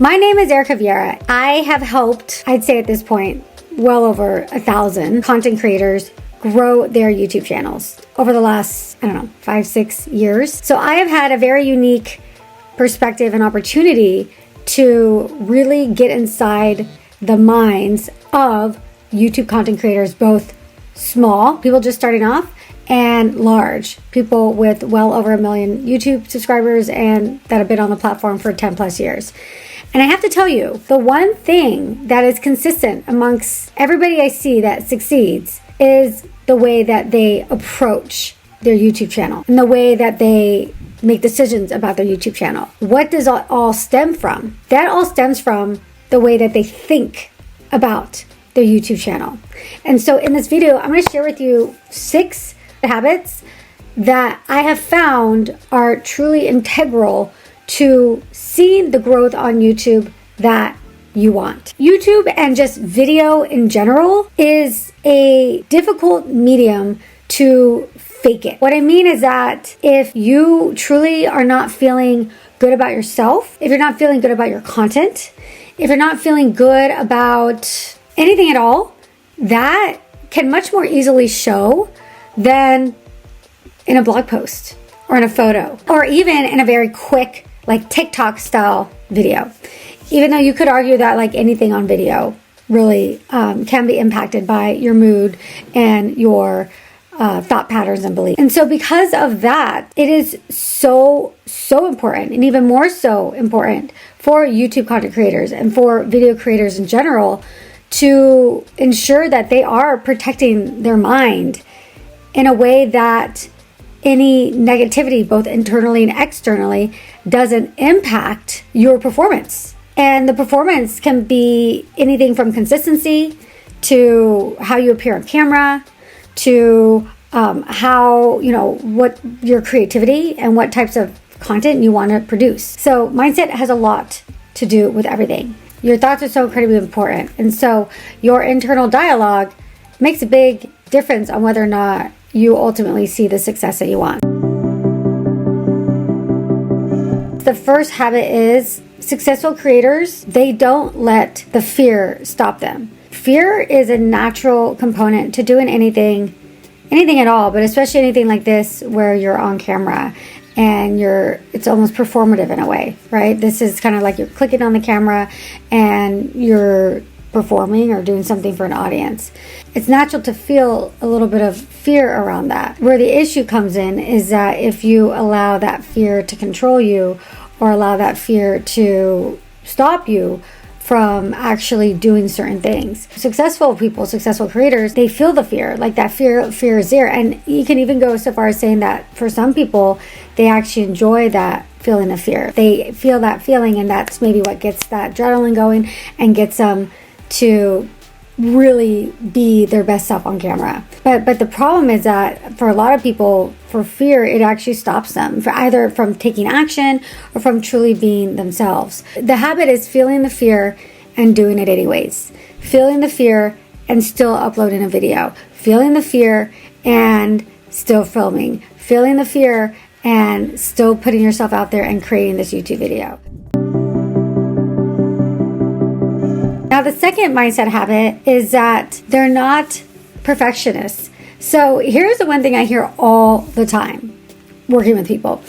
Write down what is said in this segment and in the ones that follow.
My name is Erika Vieira. I have helped, I'd say at this point, well over 1,000 content creators grow their YouTube channels over the last, 5, 6 years. So I have had a very unique perspective and opportunity to really get inside the minds of YouTube content creators, both small, people just starting off, and large, people with well over 1 million YouTube subscribers and that have been on the platform for 10 plus years. And I have to tell you, the one thing that is consistent amongst everybody I see that succeeds is the way that they approach their YouTube channel and the way that they make decisions about their YouTube channel. What does it all stem from? That all stems from the way that they think about their YouTube channel. And so in this video, I'm going to share with you 6 habits that I have found are truly integral to seeing the growth on YouTube that you want. YouTube and just video in general is a difficult medium to fake it. What I mean is that if you truly are not feeling good about yourself, if you're not feeling good about your content, if you're not feeling good about anything at all, that can much more easily show than in a blog post or in a photo or even in a very quick like TikTok style video. Even though you could argue that like anything on video really can be impacted by your mood and your thought patterns and beliefs. And so because of that, it is so important, and even more so important for YouTube content creators and for video creators in general to ensure that they are protecting their mind in a way that any negativity, both internally and externally, doesn't impact your performance. And the performance can be anything from consistency to how you appear on camera to how, what your creativity and what types of content you want to produce. So mindset has a lot to do with everything. Your thoughts are so incredibly important. And so your internal dialogue makes a big difference on whether or not you ultimately see the success that you want. The first habit is successful creators, they don't let the fear stop them. Fear is a natural component to doing anything at all, but especially anything like this where you're on camera and it's almost performative in a way, right? This is kind of like you're clicking on the camera and you're performing or doing something for an audience. It's natural to feel a little bit of fear around that. Where the issue comes in is that if you allow that fear to control you or allow that fear to stop you from actually doing certain things. Successful people, successful creators, they feel the fear. Like that fear is there. And you can even go so far as saying that for some people, they actually enjoy that feeling of fear. They feel that feeling, and that's maybe what gets that adrenaline going and gets them to really be their best self on camera. But the problem is that for a lot of people, for fear, it actually stops them either from taking action or from truly being themselves. The habit is feeling the fear and doing it anyways. Feeling the fear and still uploading a video. Feeling the fear and still filming. Feeling the fear and still putting yourself out there and creating this YouTube video. Now, the second mindset habit is that they're not perfectionists. So here's the one thing I hear all the time working with people.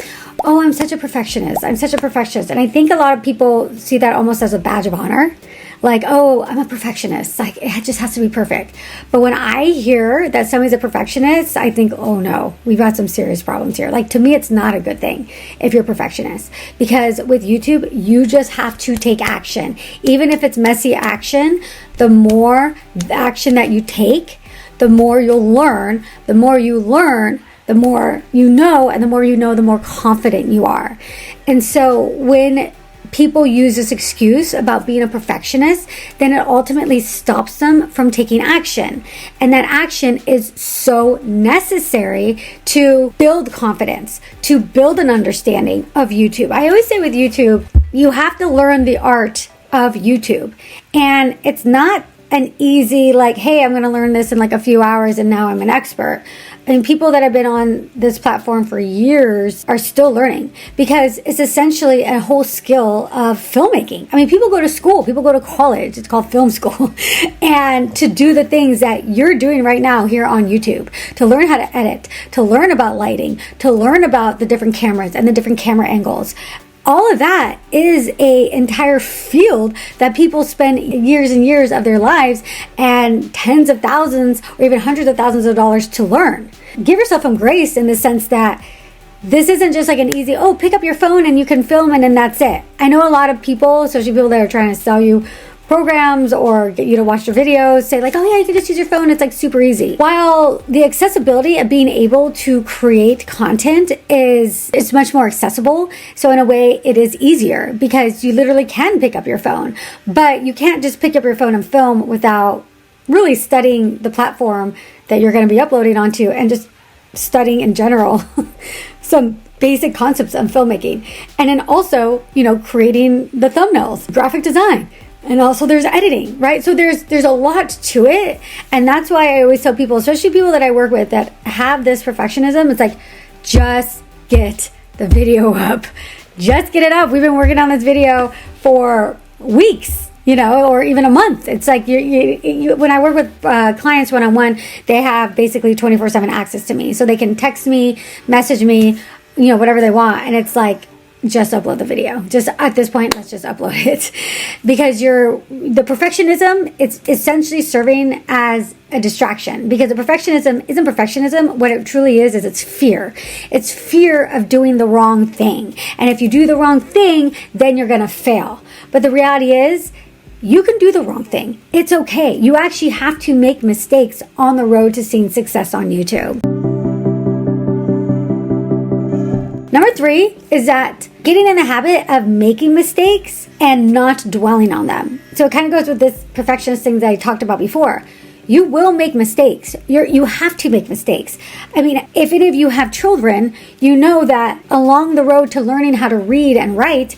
Oh, I'm such a perfectionist. I'm such a perfectionist. And I think a lot of people see that almost as a badge of honor. Like, oh, I'm a perfectionist. Like, it just has to be perfect. But when I hear that somebody's a perfectionist, I think, oh no, we've got some serious problems here. Like, to me, it's not a good thing if you're a perfectionist. Because with YouTube, you just have to take action. Even if it's messy action, the more action that you take, the more you'll learn. The more you learn, the more you know. And the more you know, the more confident you are. And so when people use this excuse about being a perfectionist, then it ultimately stops them from taking action. And that action is so necessary to build confidence, to build an understanding of YouTube. I always say with YouTube, you have to learn the art of YouTube. And it's not an easy, like, hey, I'm going to learn this in like a few hours and now I'm an expert. I mean, people that have been on this platform for years are still learning because it's essentially a whole skill of filmmaking. I mean, people go to school, people go to college, it's called film school, and to do the things that you're doing right now here on YouTube, to learn how to edit, to learn about lighting, to learn about the different cameras and the different camera angles. All of that is an entire field that people spend years and years of their lives and tens of thousands or even hundreds of thousands of dollars to learn. Give yourself some grace in the sense that this isn't just like an easy, pick up your phone and you can film and then that's it. I know a lot of people, especially people that are trying to sell you programs or get you to watch their videos, say like, oh yeah, you can just use your phone, it's like super easy. While the accessibility of being able to create content it's much more accessible. So in a way it is easier because you literally can pick up your phone, but you can't just pick up your phone and film without really studying the platform that you're going to be uploading onto and just studying in general some basic concepts of filmmaking. And then also, creating the thumbnails, graphic design. And also there's editing, right? So there's a lot to it. And that's why I always tell people, especially people that I work with that have this perfectionism, it's like, just get the video up. Just get it up. We've been working on this video for weeks, or even a month. It's like you when I work with clients one-on-one, they have basically 24/7 access to me. So they can text me, message me, whatever they want. And it's like, just upload the video. Just at this point, let's just upload it. Because the perfectionism, it's essentially serving as a distraction. Because the perfectionism isn't perfectionism. What it truly is it's fear. It's fear of doing the wrong thing. And if you do the wrong thing, then you're going to fail. But the reality is, you can do the wrong thing. It's okay. You actually have to make mistakes on the road to seeing success on YouTube. Number 3 is that getting in the habit of making mistakes and not dwelling on them. So it kind of goes with this perfectionist thing that I talked about before. You will make mistakes. You have to make mistakes. I mean, if any of you have children, you know that along the road to learning how to read and write,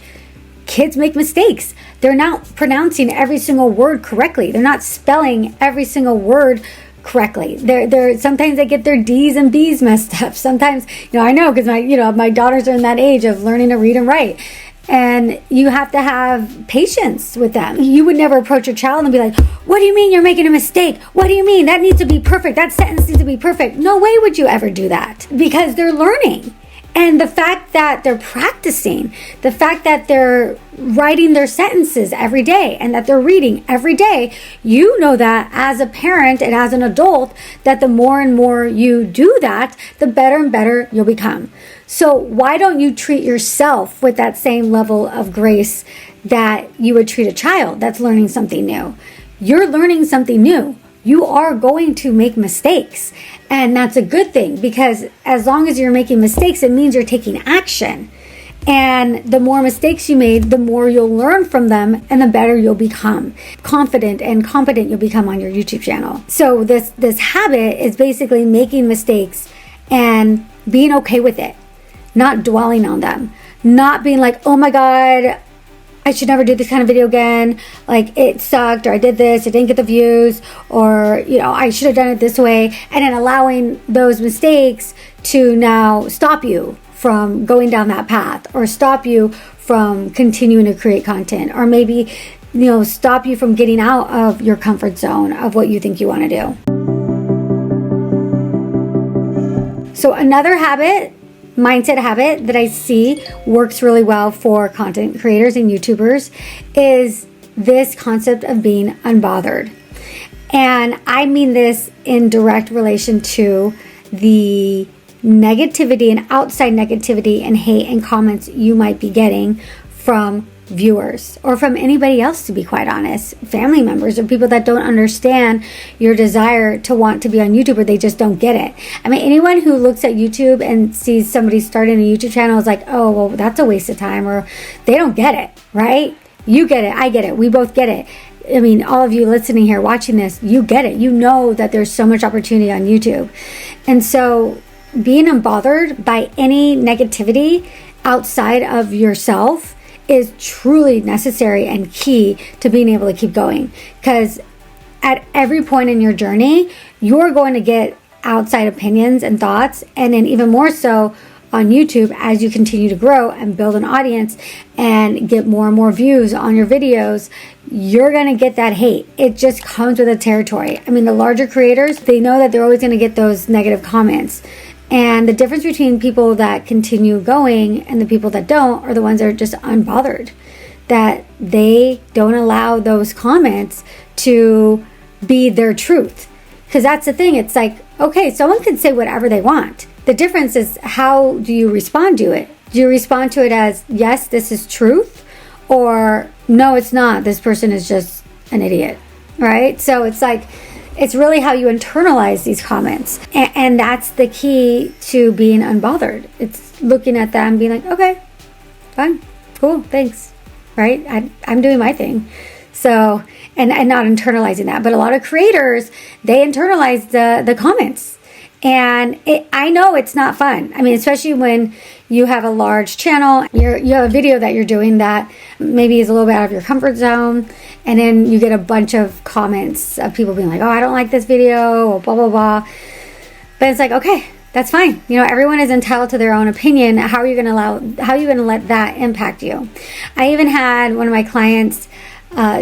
kids make mistakes. They're not pronouncing every single word correctly. They're not spelling every single word correctly. They're sometimes they get their D's and B's messed up. Sometimes, I know because my daughters are in that age of learning to read and write. And you have to have patience with them. You would never approach your child and be like, what do you mean you're making a mistake? What do you mean? That needs to be perfect. That sentence needs to be perfect. No way would you ever do that because they're learning. And the fact that they're practicing, the fact that they're writing their sentences every day and that they're reading every day, you know that as a parent and as an adult, that the more and more you do that, the better and better you'll become. So why don't you treat yourself with that same level of grace that you would treat a child that's learning something new? You're learning something new. You are going to make mistakes. And that's a good thing because as long as you're making mistakes, it means you're taking action. And the more mistakes you made, the more you'll learn from them and the better you'll become. Confident and competent you'll become on your YouTube channel. So this habit is basically making mistakes and being okay with it. Not dwelling on them. Not being like, oh my God, I should never do this kind of video again. Like it sucked, or I did this, it didn't get the views, or I should have done it this way. And then allowing those mistakes to now stop you from going down that path, or stop you from continuing to create content, or maybe stop you from getting out of your comfort zone of what you think you want to do. So another mindset habit that I see works really well for content creators and YouTubers is this concept of being unbothered. And I mean this in direct relation to the negativity and outside negativity and hate and comments you might be getting from viewers or from anybody else, to be quite honest, family members or people that don't understand your desire to want to be on YouTube, or they just don't get it. I mean, anyone who looks at YouTube and sees somebody starting a YouTube channel is like, oh, well, that's a waste of time, or they don't get it, right? You get it, I get it, we both get it. I mean, all of you listening here, watching this, you get it. You know that there's so much opportunity on YouTube. And so being unbothered by any negativity outside of yourself is truly necessary and key to being able to keep going. Because at every point in your journey, you're going to get outside opinions and thoughts, and then even more so on YouTube as you continue to grow and build an audience and get more and more views on your videos. You're going to get that hate. It just comes with the territory. I mean, the larger creators, they know that they're always going to get those negative comments. And the difference between people that continue going and the people that don't are the ones that are just unbothered, that they don't allow those comments to be their truth. Because that's the thing. It's like, okay, someone can say whatever they want. The difference is, how do you respond to it? Do you respond to it as, yes, this is truth, or no, it's not, this person is just an idiot, right? So it's like, it's really how you internalize these comments. And that's the key to being unbothered. It's looking at them being like, okay, fine, cool, thanks, right? I'm doing my thing. So, and not internalizing that. But a lot of creators, they internalize the comments. And I know it's not fun. I mean, especially when you have a large channel, you have a video that you're doing that maybe is a little bit out of your comfort zone, and then you get a bunch of comments of people being like, oh, I don't like this video, or blah, blah, blah. But it's like, okay, that's fine. You know, everyone is entitled to their own opinion. How are you going to let that impact you? I even had one of my clients,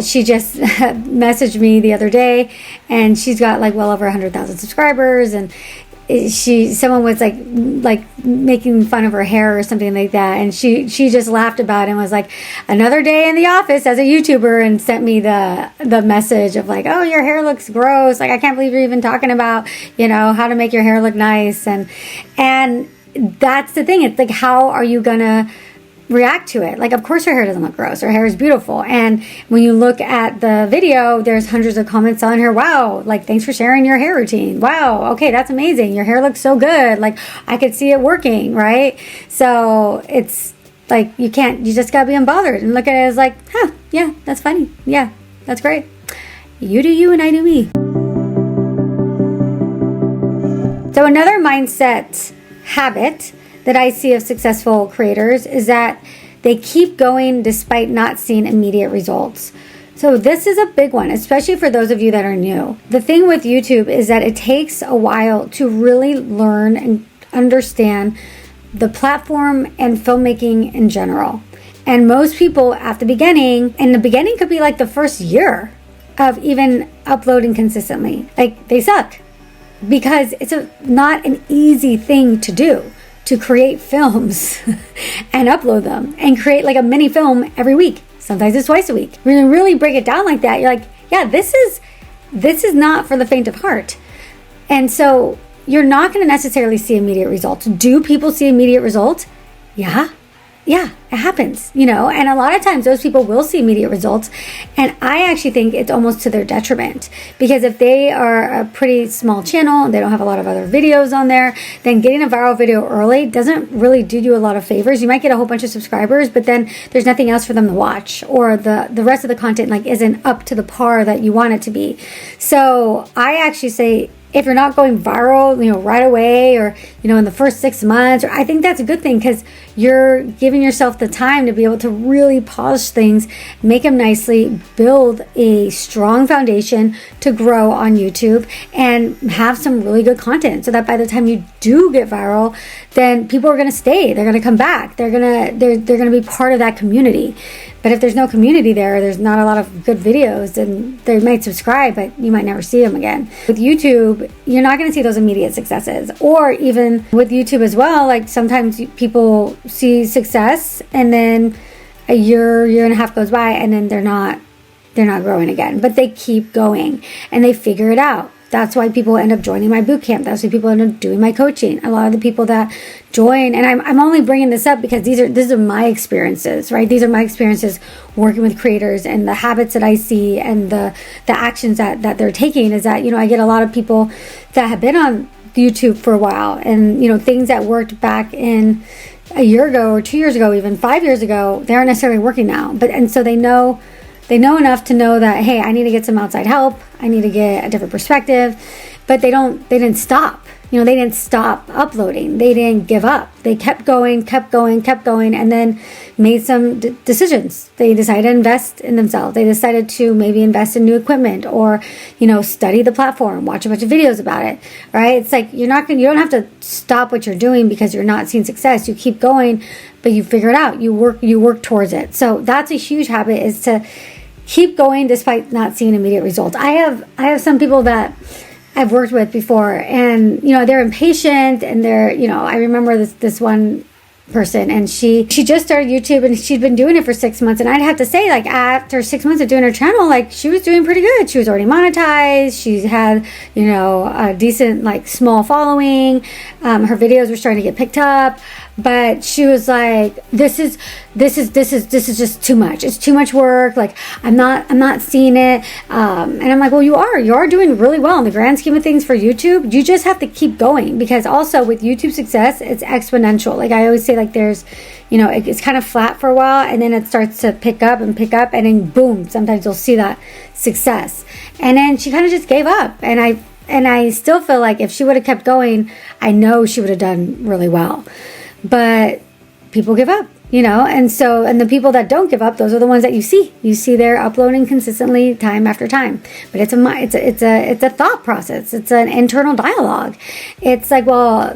she just messaged me the other day, and she's got like well over 100,000 subscribers, and someone was like making fun of her hair or something like that, and she just laughed about it and was like, another day in the office as a YouTuber, and sent me the message of like, oh, your hair looks gross, like I can't believe you're even talking about, you know, how to make your hair look nice. And that's the thing. It's like, how are you gonna react to it? Like, of course her hair doesn't look gross. Her hair is beautiful. And when you look at the video, there's hundreds of comments on her. Wow, like, thanks for sharing your hair routine. Wow, okay, that's amazing. Your hair looks so good. Like, I could see it working, right? So it's like, you just gotta be unbothered and look at it as like, huh, yeah, that's funny. Yeah, that's great. You do you and I do me. So another mindset habit that I see of successful creators is that they keep going despite not seeing immediate results. So this is a big one, especially for those of you that are new. The thing with YouTube is that it takes a while to really learn and understand the platform and filmmaking in general. And most people at the beginning, and the beginning could be like the first year of even uploading consistently, like they suck, because it's not an easy thing to do, to create films and upload them and create like a mini film every week. Sometimes it's twice a week. When you really break it down like that, you're like, yeah, this is not for the faint of heart. And so you're not going to necessarily see immediate results. Do people see immediate results? Yeah, it happens, you know, and a lot of times those people will see immediate results. And I actually think it's almost to their detriment, because if they are a pretty small channel and they don't have a lot of other videos on there, then getting a viral video early doesn't really do you a lot of favors. You might get a whole bunch of subscribers, but then there's nothing else for them to watch, or the rest of the content like isn't up to the par that you want it to be. So I actually say, if you're not going viral, you know, right away, or, you know, in the first 6 months, or I think that's a good thing, because you're giving yourself the time to be able to really polish things, make them nicely, build a strong foundation to grow on YouTube, and have some really good content, so that by the time you do get viral, then people are going to stay. They're going to come back. They're going to be part of that community. But if there's no community there's not a lot of good videos, and they might subscribe, but you might never see them again. With YouTube, you're not going to see those immediate successes. Or even with YouTube as well, like sometimes people see success, and then a year and a half goes by, and then they're not growing again. But they keep going, and they figure it out. That's why people end up joining my bootcamp. That's why people end up doing my coaching. A lot of the people that join, and I'm only bringing this up because these are my experiences, right? These are my experiences working with creators, and the habits that I see, and the actions that they're taking is that, you know, I get a lot of people that have been on YouTube for a while, and, you know, things that worked back in a year ago or 2 years ago, even 5 years ago, they aren't necessarily working now. And so they know enough to know that, hey, I need to get some outside help. I need to get a different perspective. But they didn't stop. they didn't stop uploading. They didn't give up. They kept going, and then made some decisions. They decided to invest in themselves. They decided to maybe invest in new equipment, or, study the platform, watch a bunch of videos about it, right? It's like, you don't have to stop what you're doing because you're not seeing success. You keep going, but you figure it out. You work towards it. So that's a huge habit, is to keep going despite not seeing immediate results. I have some people that I've worked with before, and they're impatient, and I remember this one person, and she just started YouTube, and she'd been doing it for 6 months, and I'd have to say, like, after 6 months of doing her channel, like, she was doing pretty good. She was already monetized. She had a decent, like, small following. Her videos were starting to get picked up, but she was like, this is just too much. It's too much work. Like, I'm not seeing it. And I'm like, well, you are doing really well in the grand scheme of things for YouTube. You just have to keep going, because also with YouTube success, it's exponential. Like I always say, like, there's, it's kind of flat for a while, and then it starts to pick up, and then boom, sometimes you'll see that success. And then she kind of just gave up. And I still feel like if she would have kept going, I know she would have done really well. But people give up, and the people that don't give up, those are the ones that you see they're uploading consistently time after time. But it's a thought process. It's an internal dialogue. It's like, well,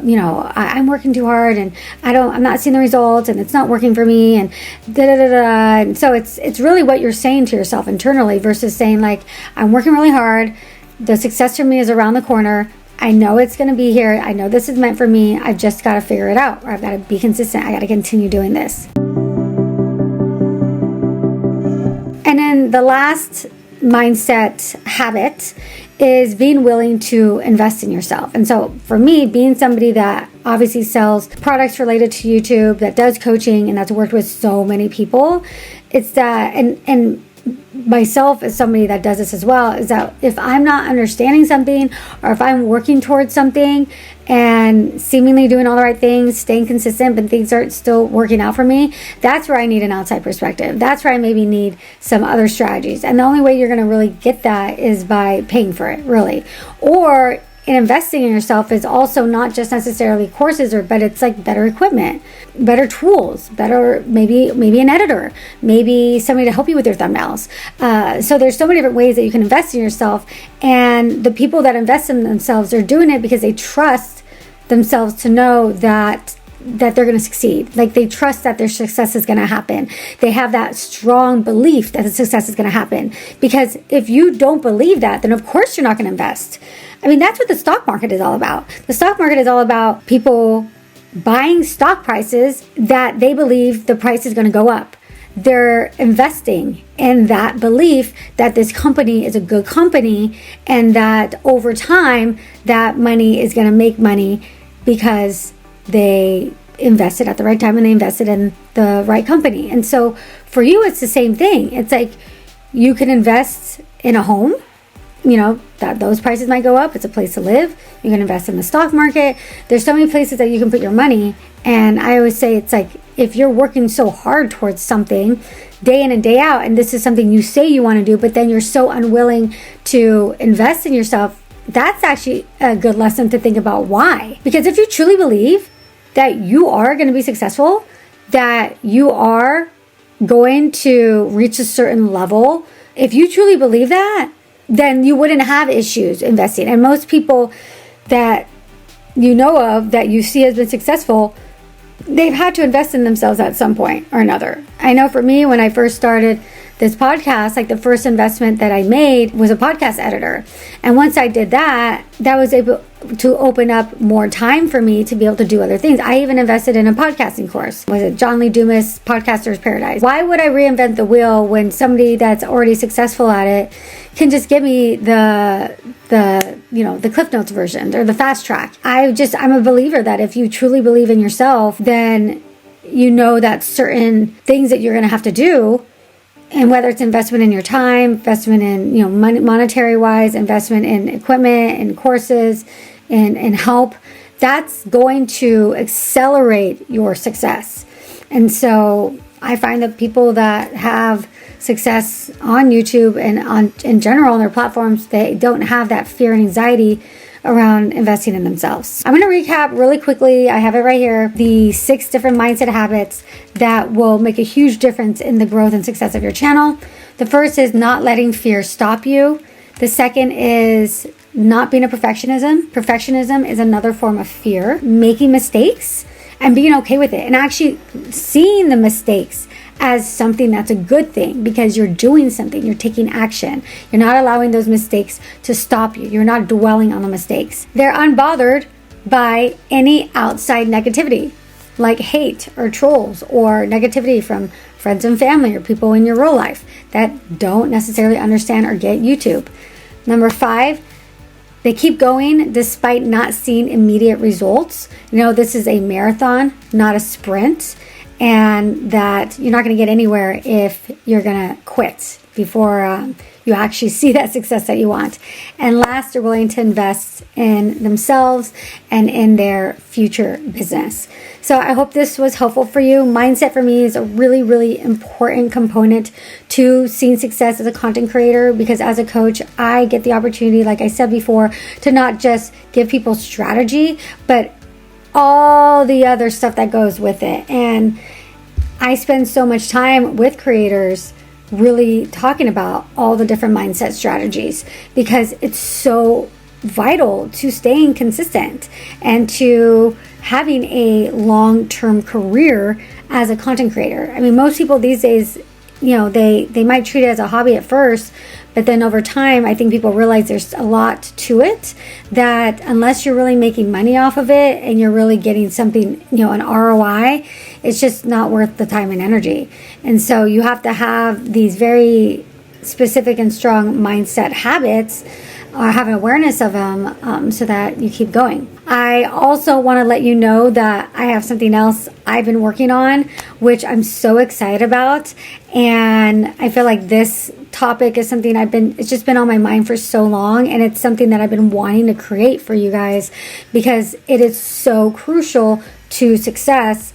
I'm working too hard, and I'm not seeing the results, and it's not working for me, and And so it's really what you're saying to yourself internally, versus saying, like, I'm working really hard. The success for me is around the corner. I know it's going to be here. I know this is meant for me. I've just got to figure it out, or I've got to be consistent. I got to continue doing this. And then the last mindset habit is being willing to invest in yourself. And so for me, being somebody that obviously sells products related to YouTube, that does coaching, and that's worked with so many people, it's that, and myself as somebody that does this as well, is that if I'm not understanding something, or if I'm working towards something and seemingly doing all the right things, staying consistent, but things aren't still working out for me, that's where I need an outside perspective. That's where I maybe need some other strategies. And the only way you're going to really get that is by paying for it, really. Or in investing in yourself is also not just necessarily courses, but it's like better equipment, better tools, better maybe an editor, maybe somebody to help you with your thumbnails. So there's so many different ways that you can invest in yourself, and the people that invest in themselves are doing it because they trust themselves to know that they're going to succeed. Like, they trust that their success is going to happen. They have that strong belief that the success is going to happen. Because if you don't believe that, then of course you're not going to invest. I mean, that's what the stock market is all about. The stock market is all about people buying stock prices that they believe the price is going to go up. They're investing in that belief that this company is a good company, and that over time that money is going to make money because they invested at the right time and they invested in the right company. And so for you, it's the same thing. It's like, you can invest in a home, that those prices might go up. It's a place to live. You can invest in the stock market. There's so many places that you can put your money. And I always say, it's like, if you're working so hard towards something day in and day out, and this is something you say you want to do, but then you're so unwilling to invest in yourself, that's actually a good lesson to think about why. Because if you truly believe that you are going to be successful, that you are going to reach a certain level, if you truly believe that, then you wouldn't have issues investing. And most people that you know of that you see has been successful, they've had to invest in themselves at some point or another. I know for me, when I first started this podcast, like, the first investment that I made was a podcast editor. And once I did that, that was able to open up more time for me to be able to do other things. I even invested in a podcasting course. Was it John Lee Dumas Podcaster's Paradise? Why would I reinvent the wheel when somebody that's already successful at it can just give me the Cliff Notes version or the fast track? I'm a believer that if you truly believe in yourself, then you know that certain things that you're going to have to do, and whether it's investment in your time, investment in, monetary wise, investment in equipment, in courses, and help, that's going to accelerate your success. And so I find that people that have success on YouTube and in general on their platforms, they don't have that fear and anxiety around investing in themselves. I'm going to recap really quickly. I have it right here. The 6 different mindset habits that will make a huge difference in the growth and success of your channel. The first is not letting fear stop you. The second is not being a perfectionism. Perfectionism is another form of fear. Making mistakes and being okay with it, and actually seeing the mistakes as something that's a good thing because you're doing something, you're taking action. You're not allowing those mistakes to stop you. You're not dwelling on the mistakes. They're unbothered by any outside negativity, like hate or trolls or negativity from friends and family or people in your real life that don't necessarily understand or get YouTube. Number 5, they keep going despite not seeing immediate results. This is a marathon, not a sprint, and that you're not going to get anywhere if you're going to quit before you actually see that success that you want. And last, they're willing to invest in themselves and in their future business. So I hope this was helpful for you. Mindset for me is a really, really important component to seeing success as a content creator, because as a coach, I get the opportunity, like I said before, to not just give people strategy, but all the other stuff that goes with it. And I spend so much time with creators really talking about all the different mindset strategies, because it's so vital to staying consistent and to having a long-term career as a content creator. I mean, most people these days, they might treat it as a hobby at first, but then over time, I think people realize there's a lot to it, that unless you're really making money off of it and you're really getting something, an ROI, it's just not worth the time and energy. And so you have to have these very specific and strong mindset habits, or have an awareness of them, so that you keep going. I also want to let you know that I have something else I've been working on, which I'm so excited about. And I feel like this topic is something it's just been on my mind for so long. And it's something that I've been wanting to create for you guys, because it is so crucial to success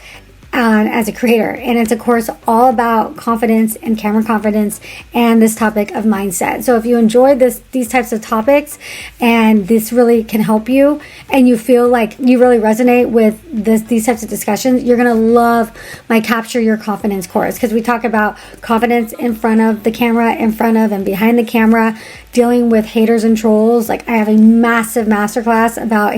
as a creator. And it's, of course, all about confidence and camera confidence and this topic of mindset. So if you enjoy these types of topics and this really can help you, and you feel like you really resonate with these types of discussions, you're going to love my Capture Your Confidence course, because we talk about confidence in front of the camera, in front of and behind the camera, dealing with haters and trolls. Like, I have a massive masterclass about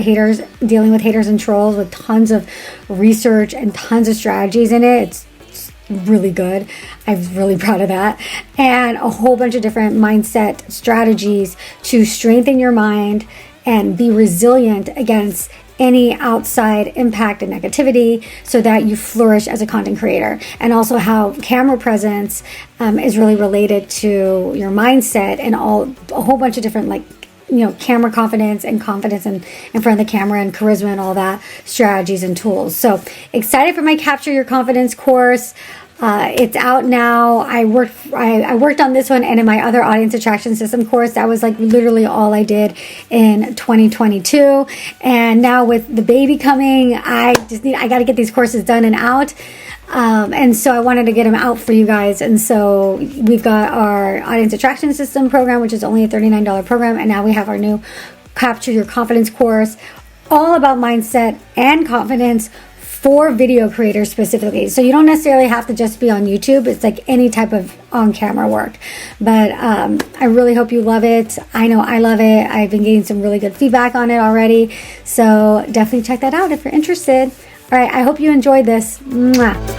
dealing with haters and trolls, with tons of research and tons of strategies in it. It's really good. I'm really proud of that. And a whole bunch of different mindset strategies to strengthen your mind and be resilient against any outside impact and negativity, so that you flourish as a content creator. And also how camera presence is really related to your mindset, and a whole bunch of different camera confidence and confidence in front of the camera and charisma and all that strategies and tools. So excited for my Capture Your Confidence course. It's out now. I worked on this one, and in my other audience attraction system course, that was literally all I did in 2022. And now with the baby coming, I got to get these courses done and out. And so I wanted to get them out for you guys. And so we've got our audience attraction system program, which is only a $39 program. And now we have our new Capture Your Confidence course, all about mindset and confidence for video creators specifically. So you don't necessarily have to just be on YouTube. It's like any type of on-camera work. But I really hope you love it. I know I love it. I've been getting some really good feedback on it already. So definitely check that out if you're interested. All right, I hope you enjoyed this. Mwah.